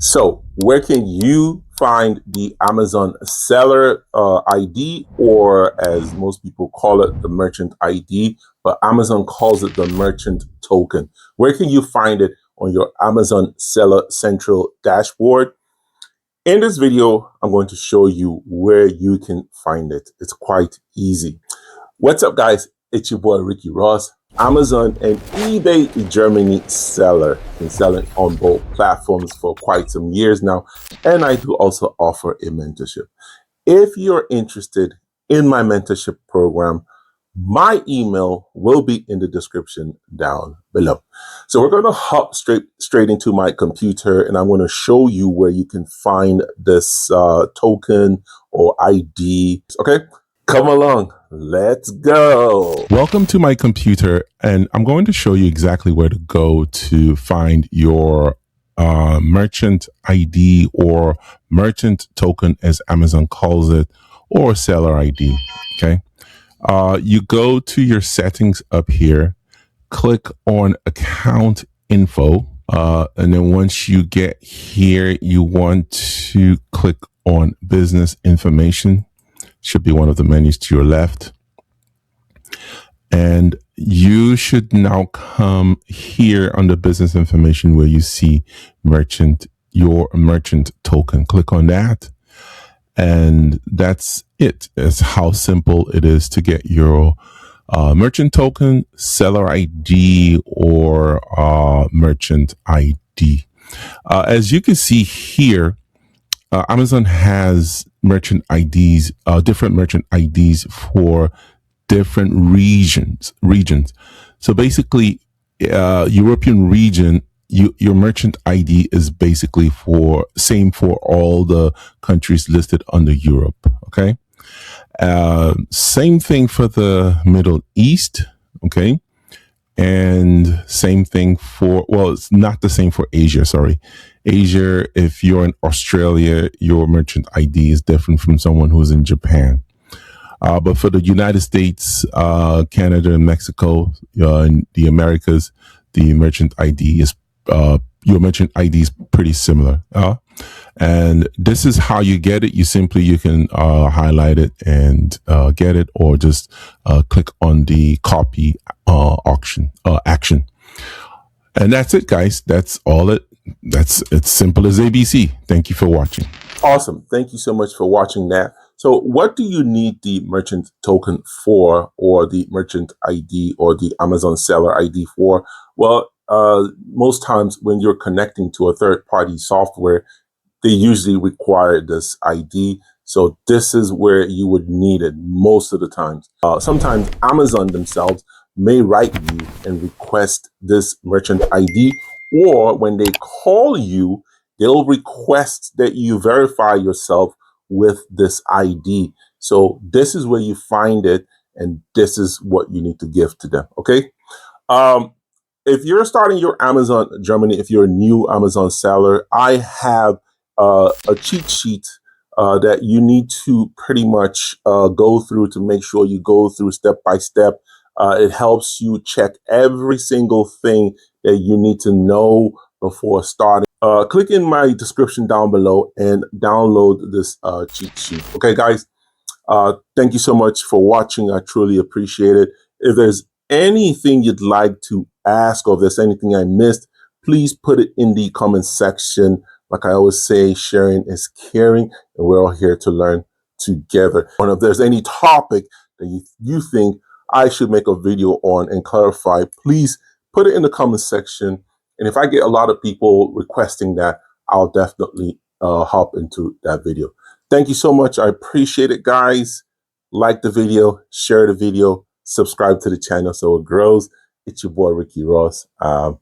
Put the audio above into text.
So where can you find the Amazon seller ID, or as most people call it, the merchant ID, but Amazon calls it the merchant token? Where can you find it on your Amazon Seller Central dashboard? In this video, I'm going to show you where you can find it. It's quite easy. What's up, guys? It's your boy, Ricky Ross, Amazon and eBay Germany seller. Been selling on both platforms for quite some years now, and I do also offer a mentorship. If you're interested in my mentorship program, my email will be in the description down below. So we're going to hop straight into my computer, and I'm going to show you where you can find this token or ID. Okay, come along. Let's go. Welcome to my computer, and I'm going to show you exactly where to go to find your merchant ID or merchant token, as Amazon calls it, or seller ID. Okay. You go to your settings up here, click on account info. And then once you get here, you want to click on business information. Should be one of the menus to your left. And you should now come here under business information where you see your merchant token. Click on that. And that's it. It's how simple it is to get your merchant token, seller ID, or merchant ID. As you can see here, Amazon has merchant IDs, different merchant IDs for different regions. So basically, European region, your merchant ID is basically same for all the countries listed under Europe. Okay. Same thing for the Middle East. Okay. And same thing it's not the same for Asia. Sorry. Asia, if you're in Australia, your merchant ID is different from someone who's in Japan. But for the United States, Canada, and Mexico, in the Americas, the merchant ID is your merchant ID is pretty similar. And this is how you get it. You can highlight it and get it, or just click on the copy action. And that's it, guys. That's all it's simple as ABC. Thank you for watching. Awesome. Thank you so much for watching that. So what do you need the merchant token for, or the merchant ID, or the Amazon seller ID for? Well, most times when you're connecting to a third-party software, they usually require this ID. So this is where you would need it most of the times. Sometimes Amazon themselves may write you and request this merchant ID, or when they call you, they'll request that you verify yourself with this ID. So this is where you find it, and this is what you need to give to them. Okay. If you're starting your Amazon Germany, if you're a new Amazon seller, I have a cheat sheet that you need to pretty much go through to make sure you go through step by step. It helps you check every single thing that you need to know before starting. Click in my description down below and download this cheat sheet. Okay, guys, thank you so much for watching. I truly appreciate it. If there's anything you'd like to ask, or if there's anything I missed, please put it in the comment section. Like I always say, sharing is caring, and we're all here to learn together. And if there's any topic that you think I should make a video on and clarify, please put it in the comment section. And if I get a lot of people requesting that, I'll definitely hop into that video. Thank you so much. I appreciate it, guys. Like the video, share the video, subscribe to the channel so it grows. It's your boy, Ricky Ross. Out.